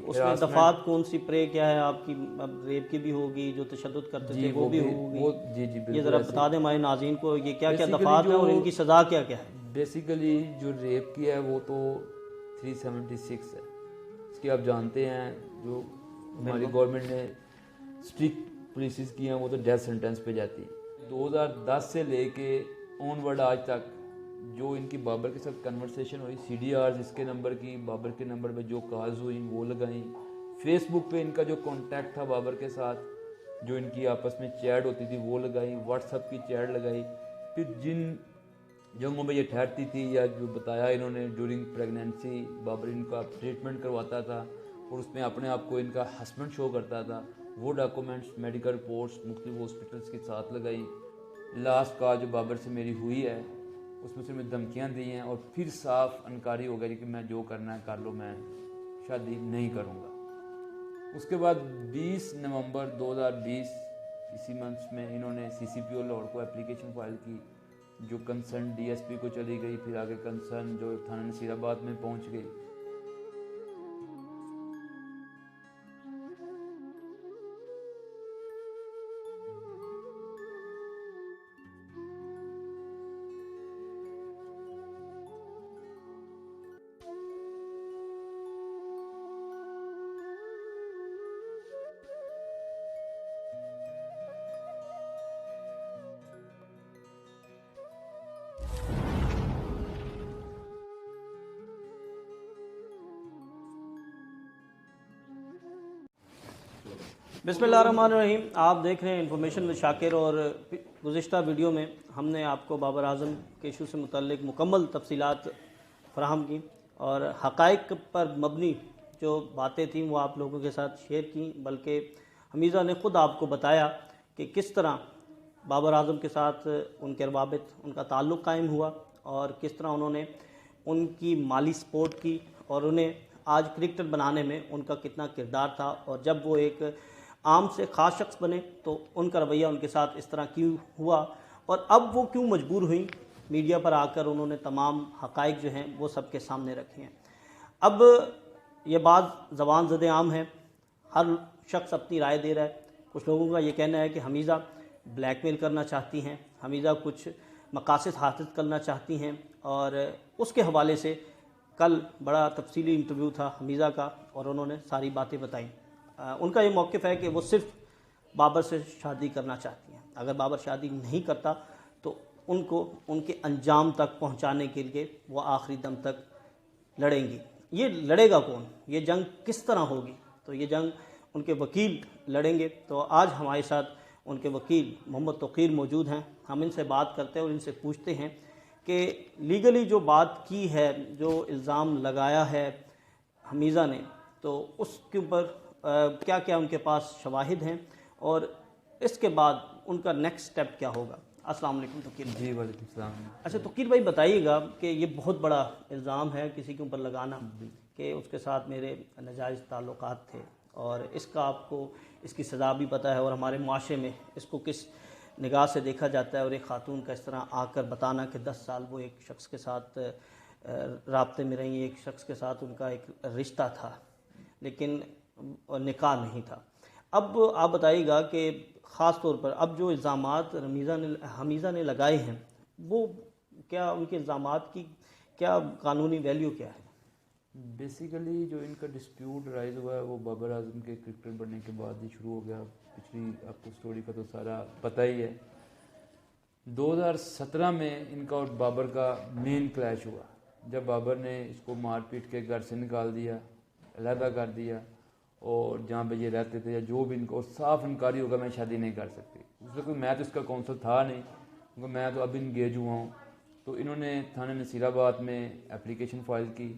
उसमें दफात कौन सी प्रे क्या है आपकी? अब रेप की भी होगी, जो तशद्दुद करते थे वो भी होगी। जी जी ये ज़रा बता दें हमारे नाज़रीन को, ये क्या क्या दफात है और इनकी सज़ा क्या क्या है? बेसिकली जो रेप की है वो तो 376 है, इसकी आप जानते हैं। जो हमारी गवर्नमेंट ने स्ट्रिक्ट पुलिस की हैं वो तो डेथ सेंटेंस पे जाती है। 2010 से लेके ऑनवर्ड आज तक जो इनकी बाबर के साथ कन्वर्सेशन हुई, CDRs इसके नंबर की, बाबर के नंबर पे जो कॉल्स हुई वो लगाई, फेसबुक पे इनका जो कांटेक्ट था बाबर के साथ, जो इनकी आपस में चैट होती थी वो लगाई, व्हाट्सएप की चैट लगाई। फिर जिन जगहों पे ये ठहरती थी या जो बताया इन्होंने ड्यूरिंग प्रेगनेंसी बाबर इनका ट्रीटमेंट करवाता था और उसमें अपने आप को इनका हस्बैंड शो करता था, वो डॉक्यूमेंट्स मेडिकल रिपोर्ट्स मुख्तलिफ हॉस्पिटल्स के साथ लगाई। लास्ट का जो बाबर से मेरी हुई है उसमें से मैं धमकियाँ दी हैं और फिर साफ अनकारी हो गया कि मैं जो करना है कर लो, मैं शादी नहीं करूँगा। उसके बाद 20 नवंबर 2020 इसी मंथ में इन्होंने CCPO लाहौर को एप्लीकेशन फाइल की, जो कंसर्न DSP को चली गई, फिर आगे कंसर्न जो थाना नसीराबाद में पहुंच गई। बिस्मिल्लाहिर्रहमानिर्रहीम। आप देख रहे हैं इन्फॉर्मेशन विद शाकिर और गुज़िश्ता वीडियो में हमने आपको बाबर आज़म के इशू से मुतल्लिक मुकम्मल तफसीलात फ़राहम की और हक़ाइक़ पर मबनी जो बातें थीं वो आप लोगों के साथ शेयर की, बल्कि हमीज़ा ने ख़ुद आपको बताया कि किस तरह बाबर आज़म के साथ उनके रवाबित, उनका ताल्लुक़ कायम हुआ और किस तरह उन्होंने उनकी माली सपोर्ट की और उन्हें आज क्रिकेटर बनाने में उनका कितना किरदार था। और जब वो एक आम से ख़ास शख्स बने तो उनका रवैया उनके साथ इस तरह क्यों हुआ और अब वो क्यों मजबूर हुई मीडिया पर आकर उन्होंने तमाम हक़ाइक़ जो हैं वो सबके सामने रखे हैं। अब ये बात ज़बान ज़द आम है, हर शख्स अपनी राय दे रहा है। कुछ लोगों का ये कहना है कि हमीज़ा ब्लैकमेल करना चाहती हैं, हमीज़ा कुछ मकासद हासिल करना चाहती हैं और उसके हवाले से कल बड़ा तफसीली इंटरव्यू था हमीज़ा का और उन्होंने सारी बातें बताई। उनका ये मौक़िफ़ है कि वो सिर्फ़ बाबर से शादी करना चाहती हैं। अगर बाबर शादी नहीं करता तो उनको उनके अंजाम तक पहुंचाने के लिए वो आखिरी दम तक लड़ेंगी। ये लड़ेगा कौन, ये जंग किस तरह होगी? तो ये जंग उनके वकील लड़ेंगे। तो आज हमारे साथ उनके वकील मोहम्मद तौक़ीर मौजूद हैं। हम इनसे बात करते हैं और इनसे पूछते हैं कि लीगली जो बात की है, जो इल्ज़ाम लगाया है हमीज़ा ने, तो उसके ऊपर क्या क्या उनके पास शवाहिद हैं और इसके बाद उनका नेक्स्ट स्टेप क्या होगा। अस्सलाम वालेकुम तौक़ीर भाई। जी वालेकुम सलाम। अच्छा तौक़ीर भाई, बताइएगा कि ये बहुत बड़ा इल्ज़ाम है किसी के ऊपर लगाना कि उसके साथ मेरे नाजायज़ ताल्लुकात थे और इसका आपको इसकी सज़ा भी पता है और हमारे मुआशरे में इसको किस निगाह से देखा जाता है और एक ख़ातून का इस तरह आकर बताना कि 10 साल वो एक शख्स के साथ राब्ते में रही, एक शख्स के साथ उनका एक रिश्ता था लेकिन निकाह नहीं था। अब आप बताइएगा कि ख़ास तौर पर अब जो इल्ज़ामात हमीज़ा ने लगाए हैं वो क्या, उनके इल्ज़ामात की क्या कानूनी वैल्यू क्या है? बेसिकली जो इनका डिस्प्यूट राइज हुआ है वो बाबर आज़म के क्रिकेटर बनने के बाद ही शुरू हो गया। पिछली आपको स्टोरी का तो सारा पता ही है। 2017 में इनका और बाबर का मेन क्लैश हुआ, जब बाबर ने इसको मार पीट के घर से निकाल दिया, अलहदा कर दिया और जहाँ पे ये रहते थे या जो भी इनको साफ इनकारी होगा मैं शादी नहीं कर सकती। उसमें कोई मैं तो इसका काउंसिल था नहीं क्योंकि मैं तो अब इंगेज हुआ हूँ। तो इन्होंने थाना नसीराबाद में एप्लीकेशन फ़ाइल की।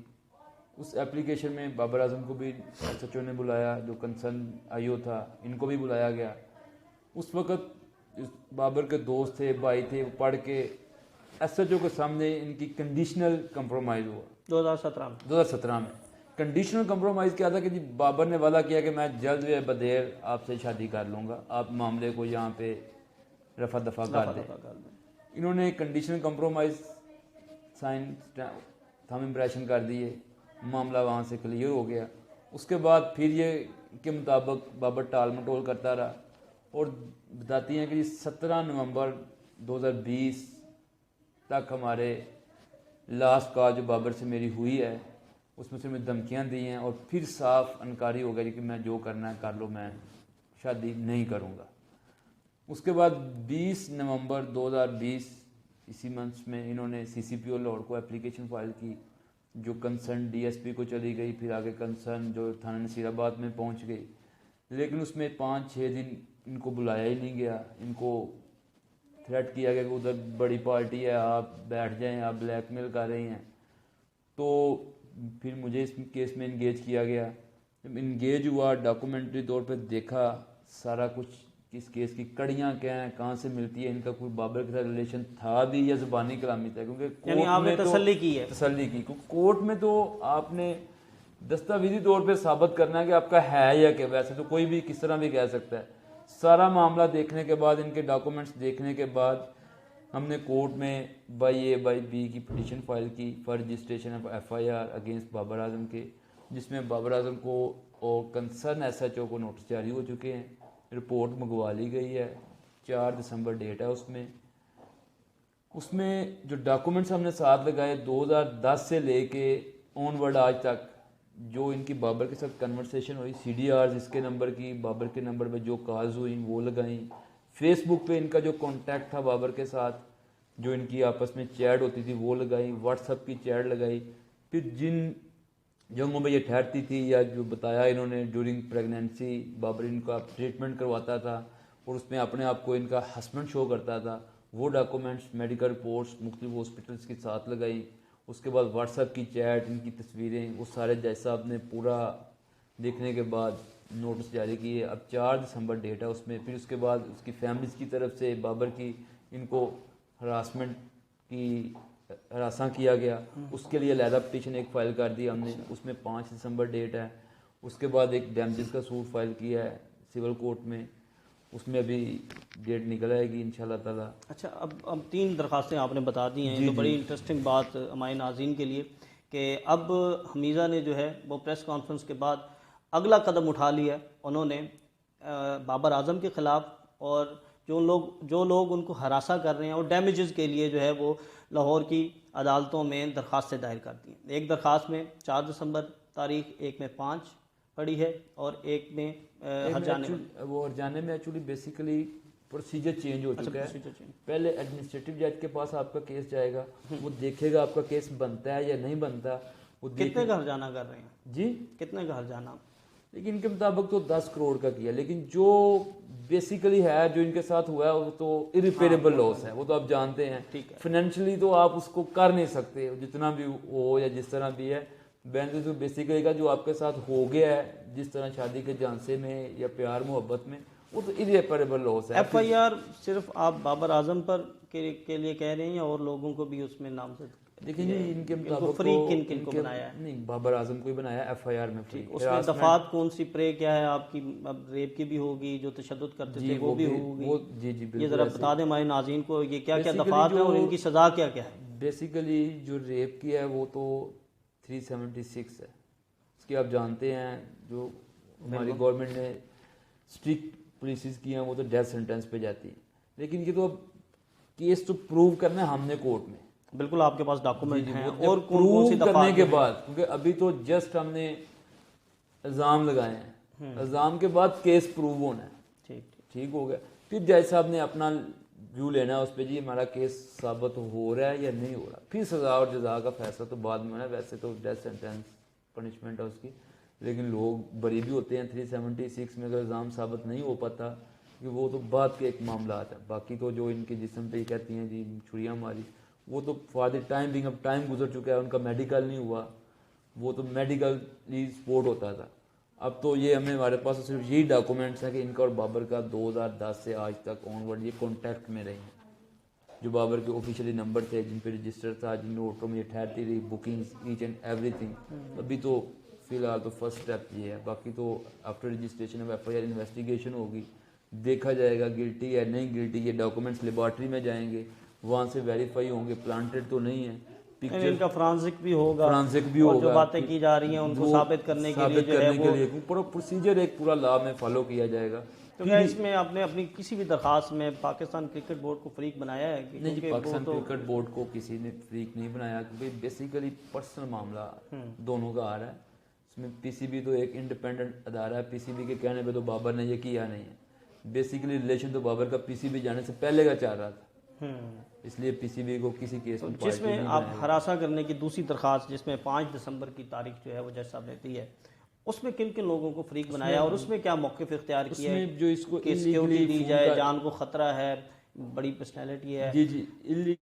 उस एप्लीकेशन में बाबर आज़म को भी SHO ने बुलाया, जो कंसर्न IO था इनको भी बुलाया गया। उस वक़्त बाबर के दोस्त थे, भाई थे, वो पढ़ के SHO के सामने इनकी कंडीशनल कंप्रोमाइज़ हुआ 2017 में। कंडीशनल कंप्रोमाइज़ क्या था कि जी बाबर ने वादा किया कि मैं जल्द व बदेर आपसे शादी कर लूँगा, आप मामले को यहाँ पे रफा दफा कर दें। इन्होंने conditional compromise sign thumb impression कर दिए, मामला वहाँ से क्लियर हो गया उसके बाद फिर ये के मुताबिक बाबर टाल मटोल करता रहा और बताती हैं कि 17 नवंबर 2020 तक हमारे लास्ट कॉल जो बाबर से मेरी हुई है उसमें से मैं धमकियाँ दी हैं और फिर साफ अनकारी हो गई कि मैं जो करना है कर लो, मैं शादी नहीं करूँगा। उसके बाद 20 नवंबर 2020 इसी मंथ में इन्होंने CCPO लाहौर को एप्लीकेशन फाइल की जो कंसर्न DSP को चली गई, फिर आगे कंसर्न जो थाना नसीराबाद में पहुंच गई, लेकिन उसमें 5-6 दिन इनको बुलाया ही नहीं गया। इनको थ्रेट किया गया कि उधर बड़ी पार्टी है, आप बैठ जाएं, आप ब्लैकमेल कर रहे हैं। तो फिर मुझे इस केस में इंगेज किया गया। जब इंगेज हुआ, डॉक्यूमेंट्री तौर पे देखा सारा कुछ, इस केस की कड़ियाँ क्या हैं, कहाँ से मिलती है, इनका कोई बाबर के साथ रिलेशन था भी या ज़बानी कलामी था, क्योंकि कोर्ट में तसल्ली की है, तसल्ली की, क्योंकि कोर्ट में तो आपने दस्तावेजी तौर पे साबित करना है कि आपका है या क्या। वैसे तो कोई भी किस तरह भी कह सकता है। सारा मामला देखने के बाद, इनके डॉक्यूमेंट्स देखने के बाद हमने कोर्ट में बाई A बाई B की पिटीशन फाइल की for registration of FIR against Babar Azam के, जिसमें बाबर आजम को और कंसर्न SHO को नोटिस जारी हो चुके हैं। रिपोर्ट मंगवा ली गई है, 4 दिसंबर डेट है उसमें जो डॉक्यूमेंट्स हमने साथ लगाए 2010 से लेके ऑनवर्ड आज तक जो इनकी बाबर के साथ कन्वर्सेशन हुई, CDRs इसके नंबर की, बाबर के नंबर पे जो कॉल्स हुई वो लगाई, फेसबुक पे इनका जो कांटेक्ट था बाबर के साथ, जो इनकी आपस में चैट होती थी वो लगाई, व्हाट्सएप की चैट लगाई, फिर जिन जगहों में ये ठहरती थी या जो बताया इन्होंने ड्यूरिंग प्रेगनेंसी बाबर इनका ट्रीटमेंट करवाता था और उसमें अपने आप को इनका हस्बैंड शो करता था, वो डॉक्यूमेंट्स मेडिकल रिपोर्ट्स मुख्तलिफ हॉस्पिटल्स के साथ लगाई। उसके बाद व्हाट्सएप की चैट, इनकी तस्वीरें, वो सारे जज साहब ने पूरा देखने के बाद नोटिस जारी किए। अब 4 दिसंबर डेट है उसमें। फिर उसके बाद उसकी फैमिलीज़ की तरफ से बाबर की इनको हरासमेंट की हरासा किया गया, उसके लिए अलहदा पिटीशन एक फ़ाइल कर दी हमने, उसमें 5 दिसंबर डेट है। उसके बाद एक डैमेजेस का सूट फाइल किया है सिविल कोर्ट में, उसमें अभी डेट निकल आएगी इंशाल्लाह ताला। अच्छा, अब 3 दरख्वास्तें आपने बता दी हैं, तो बड़ी इंटरेस्टिंग बात हमारे नाज़रीन के लिए कि अब हमीज़ा ने जो है वो प्रेस कॉन्फ्रेंस के बाद अगला कदम उठा लिया। उन्होंने बाबर आजम के ख़िलाफ़ और जो लोग उनको हरासा कर रहे हैं और डैमेजेस के लिए जो है वो लाहौर की अदालतों में दरख्वास्तें दायर कर दी हैं। एक दरख्वास्त में 4 दिसंबर तारीख, एक में 5 पड़ी है और एक में हरजाने में एक्चुअली बेसिकली प्रोसीजर चेंज हो चुका है। पहले एडमिनिस्ट्रेटिव जज के पास आपका केस जाएगा, वो देखेगा आपका केस बनता है या नहीं बनता। वो कितने का हरजाना कर रहे हैं जी, कितने का हरजाना? लेकिन इनके मुताबिक तो 10 करोड़ का किया, लेकिन जो बेसिकली है जो इनके साथ हुआ है वो तो इरिपेरेबल लॉस है, वो तो आप जानते हैं। फाइनेंशियली तो आप उसको कर नहीं सकते, जितना भी हो या जिस तरह भी है। बैंक तो बेसिकली का जो आपके साथ हो गया है जिस तरह शादी के झांसे में या प्यार मोहब्बत में, वो तो इरिपेरेबल लॉस है। FIR सिर्फ आप बाबर आजम पर के लिए कह रहे हैं और लोगों को भी उसमें नाम से? देखिए जी, इनके मुताबिक किन को बनाया है? नहीं, बाबर आजम को ही बनाया FIR में। उसमें दफात कौन सी प्रे क्या है आपकी? अब रेप की भी होगी, जो तशद्दुद करते थे वो भी होगी। जी जी, ये जरा बता दें हमारे नाज़रीन को, ये क्या क्या दफात है और इनकी सजा क्या क्या है? बेसिकली जो रेप की है वो तो 376 है, इसकी आप जानते हैं। जो हमारी गवर्नमेंट ने स्ट्रिक्ट पॉलिसीज की हैं वो तो डेथ सेंटेंस पे जाती है, लेकिन ये तो अब केस तो प्रूव करना है हमने कोर्ट में। बिल्कुल, आपके पास डॉक्यूमेंट हैं और प्रूव करने के बाद, क्योंकि अभी तो जस्ट हमने इल्ज़ाम लगाए हैं, इल्ज़ाम के बाद केस प्रूव होना है। ठीक हो गया, फिर जज साहब ने अपना व्यू लेना है उस पर, जी हमारा केस साबित हो रहा है या नहीं हो रहा। फिर सजा और जजा का फैसला तो बाद में होना है। वैसे तो डेथ सेंटेंस पनिशमेंट है उसकी, लेकिन लोग बरी भी होते हैं 376 में अगर इल्ज़ाम साबित नहीं हो पाता, कि वो तो बाद के एक मामला आता है। बाकी तो जो इनके जिस्म पे कहती हैं जी छुरियाँ मारी, वो तो फॉर द टाइम बिंग अब टाइम गुजर चुका है, उनका मेडिकल नहीं हुआ, वो तो मेडिकली सपोर्ट होता था। अब तो ये हमारे पास सिर्फ यही डॉक्यूमेंट्स हैं कि इनका और बाबर का 2010 से आज तक ऑनवर्ड ये कॉन्टैक्ट में रहे हैं। जो बाबर के ऑफिशियली नंबर थे, जिन पे रजिस्टर था, जिन नोटों में ये ठहरती रही, बुकिंग्स ईच एंड एवरीथिंग। अभी तो फिलहाल तो फर्स्ट स्टेप ये है, बाकी तो after registration of FIR investigation होगी, देखा जाएगा गिल्टी है नहीं गिल्टी। ये डॉक्यूमेंट्स लेबॉर्ट्री में जाएंगे, वहाँ से वेरीफाई होंगे, प्लांटेड तो नहीं है। पिक्चर इनका फ्रांसिक भी होगा, फ्रांसिक भी और होगा, जो बातें की जा रही हैं उनको साबित करने के लिए जो है वो पूरा प्रोसीजर एक पूरा लॉ में फॉलो किया जाएगा। तो क्या इसमें आपने अपनी किसी भी दरखास्त में पाकिस्तान क्रिकेट बोर्ड को फरीक बनाया है कि नहीं जी, क्योंकि पाकिस्तान वो तो क्रिकेट बोर्ड को किसी ने फ्रीक नहीं बनाया, क्योंकि बेसिकली पर्सनल मामला दोनों का आ रहा है। इसमें पीसीबी तो एक इंडिपेंडेंट अदारा है, पीसीबी के कहने पे तो बाबर ने ये किया नहीं है। बेसिकली रिलेशन तो बाबर का पीसीबी जाने से पहले का चल रहा था, इसलिए पीसीबी को किसी केस में पार्टी जिसमें नहीं आप बनाया। हरासा करने की दूसरी दरखास्त जिसमें 5 दिसंबर की तारीख जो है वो जज साहब ने दी है, उसमें किन किन लोगों को फरीक बनाया और उसमें क्या मौक़िफ़ इख्तियार किया है उसमें जो इसको कि सिक्योरिटी दी जाए, जान को ख़तरा है, बड़ी पर्सनैलिटी है। जी